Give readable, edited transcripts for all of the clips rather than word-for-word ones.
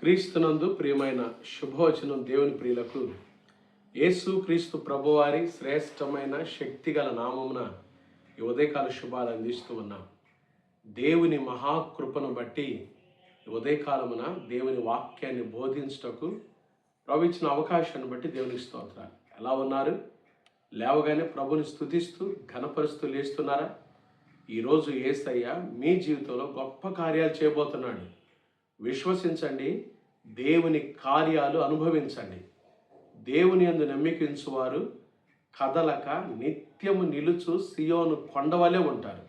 క్రీస్తునందు ప్రియమైన శుభవచనం దేవుని ప్రియులకు యేసు క్రీస్తు ప్రభువారి శ్రేష్టమైన శక్తిగల నామమున ఈ ఉదయకాల శుభాలు అందిస్తూ ఉన్నాం. దేవుని మహాకృపను బట్టి ఈ ఉదయకాలమున దేవుని వాక్యాన్ని బోధించుటకు ప్రభు ఇచ్చిన అవకాశాన్ని బట్టి దేవునికి స్తోత్రాలు. ఎలా ఉన్నారు? లేవగానే ప్రభుని స్తుతిస్తూ ఘనపరుస్తూ లేస్తున్నారా? ఈరోజు యేసయ్య మీ జీవితంలో గొప్ప కార్యాలు చేయబోతున్నాడు. విశ్వసించండి, దేవుని కార్యాలు అనుభవించండి. దేవుని యందు నమ్మికించువారు కదలక నిత్యము నిలుచు సియోను కొండవలే ఉంటారు.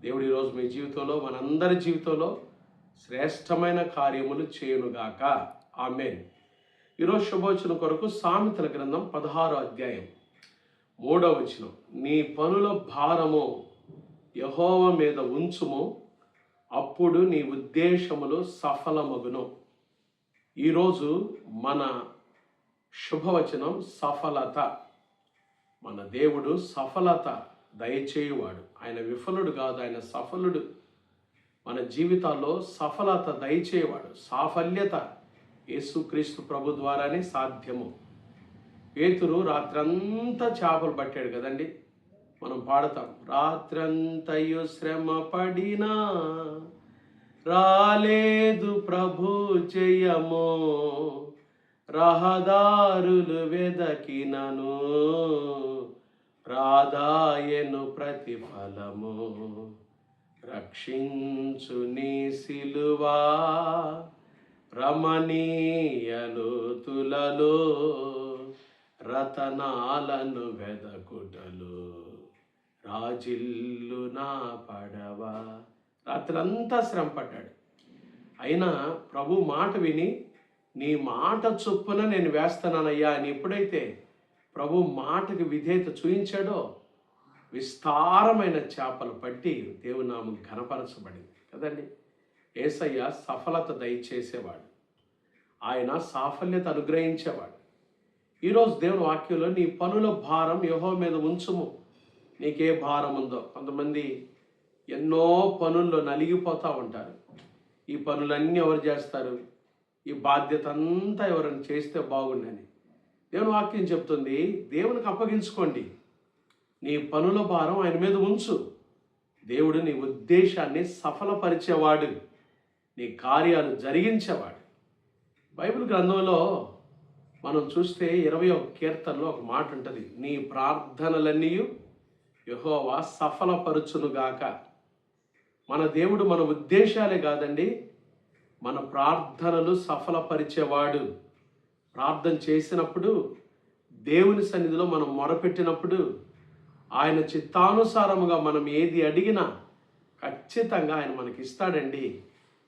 దేవుడు ఈరోజు మీ జీవితంలో, మనందరి జీవితంలో శ్రేష్టమైన కార్యములు చేయునుగాక. ఆమేన్. ఈరోజు శుభవచనం కొరకు సామెతల గ్రంథం 16వ అధ్యాయం 3వ వచనం. నీ పనుల భారము యెహోవా మీద ఉంచుము, అప్పుడు నీ ఉద్దేశములు సఫలమగును. ఈరోజు మన శుభవచనం సఫలత. మన దేవుడు సఫలత దయచేయువాడు. ఆయన విఫలుడు కాదు, ఆయన సఫలుడు. మన జీవితాల్లో సఫలత దయచేయవాడు. సాఫల్యత యేసుక్రీస్తు ప్రభు ద్వారానే సాధ్యము. పేతురు రాత్రంతా చేపలు పట్టాడు కదండి. మనం పాడతాం, రాత్రంతయు శ్రమ పడినా రాలేదు ప్రభు జయము, రహదారులు వెదకినను రాదాయను ప్రతిఫలము, రక్షించు నీ సిలువా రమణీయలోతులలో రతనాలను వెదకుటలు రాజిల్లు నా పడవా. రాత్రంతా శ్రమ పడ్డాడు. అయినా ప్రభు మాట విని, నీ మాట చొప్పున నేను వేస్తానయ్యా అని ఎప్పుడైతే ప్రభు మాటకు విధేయత చూయించాడో విస్తారమైన చేపలు పట్టి దేవుని నామం ఘనపరచబడింది కదండి. యేసయ్య సఫలత దయచేసేవాడు. ఆయన సాఫల్యత అనుగ్రహించేవాడు. ఈరోజు దేవుని వాక్యంలో నీ పనుల భారం యెహోవా మీద ఉంచుము. నీకే భారం ఉందో, కొంతమంది ఎన్నో పనుల్లో నలిగిపోతూ ఉంటారు. ఈ పనులన్నీ ఎవరు చేస్తారు? ఈ బాధ్యత అంతా ఎవరైనా చేస్తే బాగుండని దేవుని వాక్యం చెప్తుంది. దేవునికి అప్పగించుకోండి. నీ పనుల భారం ఆయన మీద ఉంచు. దేవుడు నీ ఉద్దేశాన్ని సఫలపరిచేవాడు, నీ కార్యాలు జరిగించేవాడు. బైబిల్ గ్రంథంలో మనం చూస్తే 20వ కీర్తనలో ఒక మాట ఉంటుంది, నీ ప్రార్థనలన్నీ యెహోవా సఫలపరచునుగాక. మన దేవుడు మన ఉద్దేశాలే కాదండి, మన ప్రార్థనలు సఫలపరిచేవాడు. ప్రార్థన చేసినప్పుడు, దేవుని సన్నిధిలో మనం మొరపెట్టినప్పుడు, ఆయన చిత్తానుసారముగా మనం ఏది అడిగినా ఖచ్చితంగా ఆయన మనకి ఇస్తాడండి.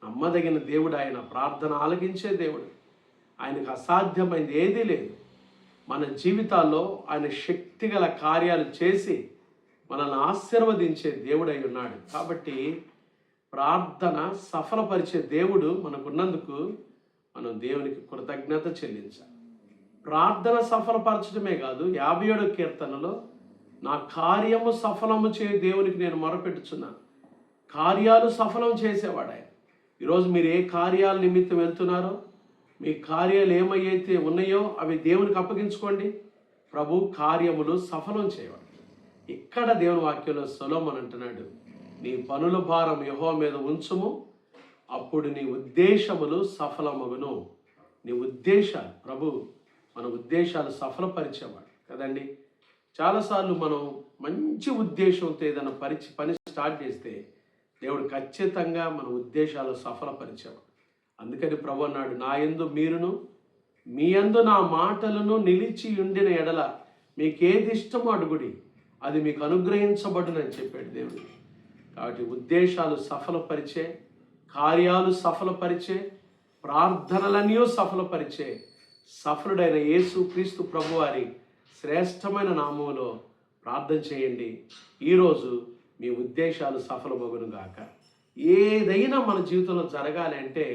నమ్మదగిన దేవుడు ఆయన. ప్రార్థన ఆలకించే దేవుడు. ఆయనకు అసాధ్యమైంది ఏదీ లేదు. మన జీవితాల్లో ఆయన శక్తిగల కార్యాలు చేసి మనల్ని ఆశీర్వదించే దేవుడై ఉన్నాడు. కాబట్టి ప్రార్థన సఫలపరిచే దేవుడు మనకున్నందుకు మనం దేవునికి కృతజ్ఞత చెల్లించాలి. ప్రార్థన సఫలపరచడమే కాదు, 57వ కీర్తనలో నా కార్యము సఫలము చే దేవునికి నేను మొరపెట్టుచున్నాను. కార్యాలు సఫలం చేసేవాడు ఆయన. ఈరోజు మీరు ఏ కార్యాల నిమిత్తం వెళ్తున్నారో, మీ కార్యాలు ఏమైతే ఉన్నాయో అవి దేవునికి అప్పగించుకోండి. ప్రభు కార్యములు సఫలం చేయవాడు. ఇక్కడ దేవుని వాక్యంలో సొలొమోను అంటున్నాడు, నీ పనుల భారం యెహోవా మీద ఉంచుము, అప్పుడు నీ ఉద్దేశములు సఫలమగును. నీ ఉద్దేశాలు, ప్రభు మన ఉద్దేశాలు సఫలపరిచేవాడు కదండి. చాలాసార్లు మనం మంచి ఉద్దేశంతో ఏదైనా పని స్టార్ట్ చేస్తే దేవుడు ఖచ్చితంగా మన ఉద్దేశాలు సఫలపరిచేవాడు. అందుకని ప్రభు అన్నాడు, నా యందు మీరును మీ యందు నా మాటలను నిలిచి ఉండిన ఎడల మీకేది ఇష్టమో అడుగుడి, అది మీకు అనుగ్రహించబడునని చెప్పాడు దేవుడు. కాబట్టి ఉద్దేశాలు సఫలపరిచే, కార్యాలు సఫలపరిచే, ప్రార్థనలన్నీ సఫలపరిచే సఫలుడైన యేసు క్రీస్తు ప్రభువారి శ్రేష్టమైన నామములో ప్రార్థన చేయండి. ఈరోజు మీ ఉద్దేశాలు సఫలమగును గాక. ఏదైనా మన జీవితంలో జరగాలి అంటే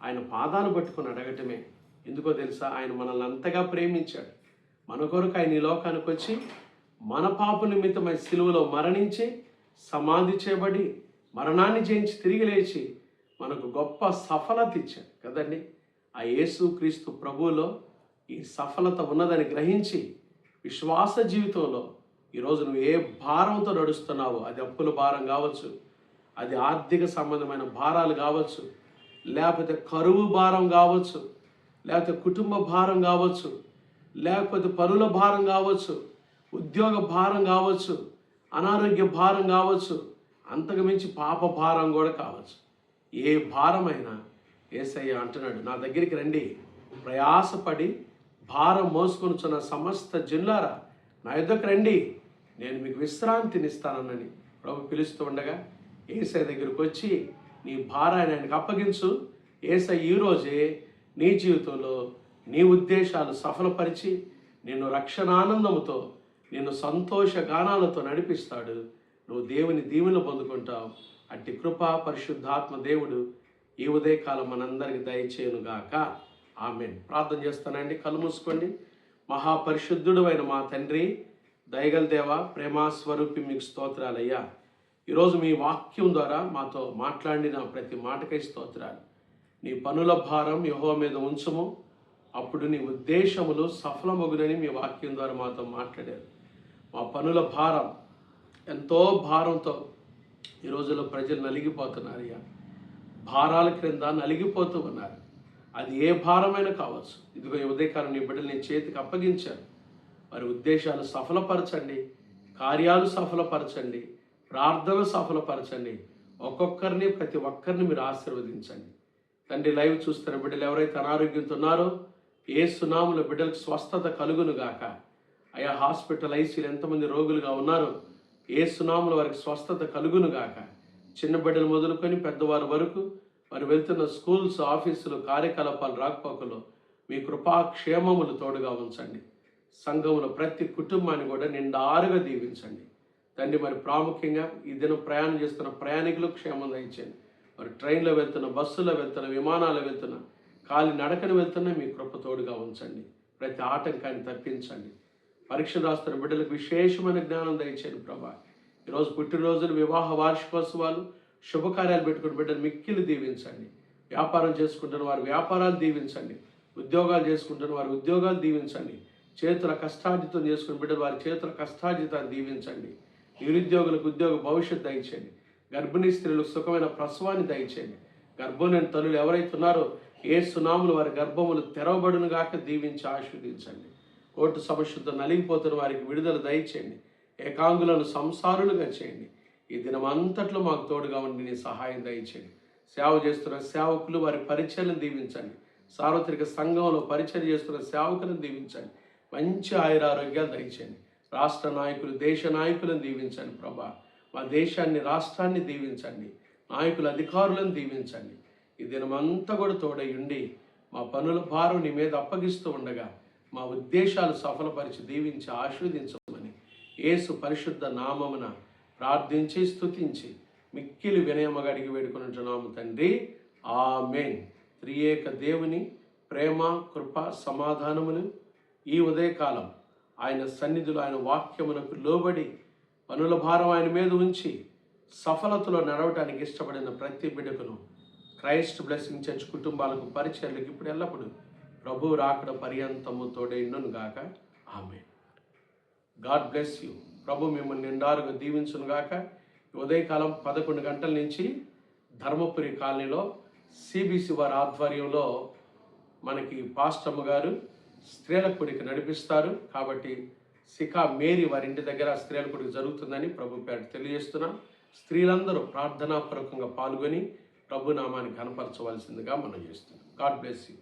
ఆయన పాదాలు పట్టుకొని అడగటమే. ఎందుకో తెలుసా? ఆయన మనల్ని అంతగా ప్రేమించాడు. మన కొరకు ఆయన ఈ లోకానికి వచ్చి మన పాప నిమిత్తమై సిలువలో మరణించి సమాధి చేయబడి మరణాన్ని జయించి తిరిగి లేచి మనకు గొప్ప సఫలత ఇచ్చాడు కదండి. ఆ యేసుక్రీస్తు ప్రభువులో ఈ సఫలత ఉన్నదని గ్రహించి విశ్వాస జీవితంలో ఈరోజు నువ్వు ఏ భారంతో నడుస్తున్నావో, అది అప్పుల భారం కావచ్చు, అది ఆర్థిక సంబంధమైన భారాలు కావచ్చు, లేకపోతే కరువు భారం కావచ్చు, లేకపోతే కుటుంబ భారం కావచ్చు, లేకపోతే పనుల భారం కావచ్చు, ఉద్యోగ భారం కావచ్చు, అనారోగ్య భారం కావచ్చు, అంతకు మించి పాప భారం కూడా కావచ్చు. ఏ భారమైనా యేసయ్య అంటున్నాడు, నా దగ్గరికి రండి, ప్రయాసపడి భారం మోసుకొనుచున్న సమస్త జనులారా నా యొద్దకు రండి, నేను మీకు విశ్రాంతినిస్తానని ప్రభు పిలుస్తూ ఉండగా యేసయ్య దగ్గరికి వచ్చి నీ భారాన్ని ఆయనకు అప్పగించు. యేసయ్య ఈరోజే నీ జీవితంలో నీ ఉద్దేశాలు సఫలపరిచి నిన్ను రక్షణానందముతో, నిన్ను సంతోష గానాలతో నడిపిస్తాడు. నువ్వు దేవుని దీవెనలు పొందుకుంటావు. అట్టి కృపా పరిశుద్ధాత్మ దేవుడు ఈ ఉదయకాలం మనందరికి దయచేయునుగాక. ఆమేన్. ప్రార్థన చేస్తానండి. కళ్ళు మూసుకోండి. మహాపరిశుద్ధుడు అయిన మా తండ్రి, దయగల దేవ, ప్రేమాస్వరూపి, మీకు స్తోత్రాలయ్యా. ఈరోజు మీ వాక్యం ద్వారా మాతో మాట్లాడిన ప్రతి మాటకై స్తోత్రాలు. నీ పనుల భారం యెహోవా మీద ఉంచుము, అప్పుడు నీ ఉద్దేశములు సఫలమగునని మీ వాక్యం ద్వారా మాతో మాట్లాడారు. మా పనుల భారం, ఎంతో భారంతో ఈ రోజుల్లో ప్రజలు నలిగిపోతున్నారయ్యా. భారాల క్రింద నలిగిపోతూ ఉన్నారు. అది ఏ భారమైనా కావచ్చు. ఇదిగో ఈ ఉదయకాలం నీ బిడ్డలు నీ చేతికి అప్పగించారు. వారి ఉద్దేశాలు సఫలపరచండి, కార్యాలు సఫలపరచండి, ప్రార్థనలు సఫలపరచండి. ఒక్కొక్కరిని, ప్రతి ఒక్కరిని మీరు ఆశీర్వదించండి తండ్రి. లైవ్ చూస్తున్న బిడ్డలు ఎవరైతే అనారోగ్యంతో ఉన్నారో యేసు నామములో బిడ్డలకు స్వస్థత కలుగును గాక. అయా హాస్పిటల్ ఐసీలు ఎంతమంది రోగులుగా ఉన్నారో యేసు నామములో వారికి స్వస్థత కలుగును గాక. చిన్న బిడ్డలు మొదలుకొని పెద్దవారి వరకు వారు వెళ్తున్న స్కూల్స్, ఆఫీసులు, కార్యకలాపాలు, రాకపోకలు మీ కృపాక్షేమములు తోడుగా ఉంచండి. సంఘములో ప్రతి కుటుంబాన్ని కూడా నిండారుగా దీవించండి తండ్రి. మరి ప్రాముఖ్యంగా ఈ దినం ప్రయాణం చేస్తున్న ప్రయాణికులకు క్షేమం దయచేయండి. మరి ట్రైన్లో వెళ్తున్న, బస్సులో వెళ్తున్న, విమానాల్లో వెళ్తున్న, కాలి నడకను వెళ్తున్న మీ కృప తోడుగా ఉంచండి. ప్రతి ఆటంకాన్ని తప్పించండి. పరీక్ష రాస్తున్న బిడ్డలకు విశేషమైన జ్ఞానం దయచేయండి ప్రభా. ఈరోజు పుట్టినరోజులు, వివాహ వార్షికోత్సవాలు, శుభకార్యాలు పెట్టుకుని బిడ్డలు మిక్కిలి దీవించండి. వ్యాపారం చేసుకుంటున్న వారి వ్యాపారాలు దీవించండి. ఉద్యోగాలు చేసుకుంటున్న వారి ఉద్యోగాలు దీవించండి. చేతుల కష్టార్జితం చేసుకుని బిడ్డలు వారి చేతుల కష్టార్జితాన్ని దీవించండి. నిరుద్యోగులకు ఉద్యోగ భవిష్యత్తు దయచేయండి. గర్భిణీ స్త్రీలకు సుఖమైన ప్రసవాన్ని దయచేయండి. గర్భంలోని తల్లులు ఎవరైతే ఉన్నారో యేసు నామములో వారి గర్భములు తెరవబడును గాక దీవించి ఆశీర్వదించండి. కోర్టు సమస్యలతో నలిగిపోతున్న వారికి విడుదల దయచేయండి. ఏకాంగులను సంసారులుగా చేయండి. ఈ దినం అంతట్లో మాకు తోడుగా ఉండి నీ సహాయం దయచేయండి. సేవ చేస్తున్న సేవకులు వారి పరిచర్యలను దీవించండి. సార్వత్రిక సంఘంలో పరిచర్య చేస్తున్న సేవకులను దీవించండి. మంచి ఆయురారోగ్యాలు దయచేయండి. రాష్ట్ర నాయకులు, దేశ నాయకులను దీవించండి ప్రభా. మా దేశాన్ని, రాష్ట్రాన్ని దీవించండి. నాయకులు, అధికారులను దీవించండి. ఈ దినమంతా కూడా తోడై ఉండి మా పనుల భారం నీ మీద అప్పగిస్తూ ఉండగా మా ఉద్దేశాలు సఫలపరిచి దీవించి ఆశీర్వదించమని యేసు పరిశుద్ధ నామమున ప్రార్థించి స్తుతించి మిక్కిలి వినయముగా అడిగి వేడుకొనుచున్నాము తండ్రి. ఆమేన్. త్రియేక దేవుని ప్రేమ, కృప, సమాధానములు ఈ ఉదయకాలం ఆయన సన్నిధిలో, ఆయన వాక్యమునకు లోబడి పనుల భారం ఆయన మీద ఉంచి సఫలతలో నడవటానికి ఇష్టపడిన ప్రతి బిడ్డకును క్రైస్ట్ బ్లెస్సింగ్ చర్చ్ కుటుంబాలకు, పరిచర్లకు ఇప్పుడు ఎల్లప్పుడు ప్రభు రాకడ పర్యంతము తోడైండును గాక. ఆమేన్. God bless you. ప్రభు మిమ్మల్ని నిండారుగా దీవించును గాక. ఉదయకాలం 11 గంటల నుంచి ధర్మపురి కాలనీలో సిబిసి వారి ఆధ్వర్యంలో మనకి పాస్టమ్మ గారు స్త్రీల కూడిక నడిపిస్తారు. కాబట్టి శిఖా మేరీ వారి ఇంటి దగ్గర స్త్రీల కూడిక జరుగుతుందని ప్రభు పేరు తెలియజేస్తున్నాం. స్త్రీలందరూ ప్రార్థనాపూర్వకంగా పాల్గొని ప్రభు నామాన్ని కనపరచవలసిందిగా మనం చేస్తున్నాం. God bless you.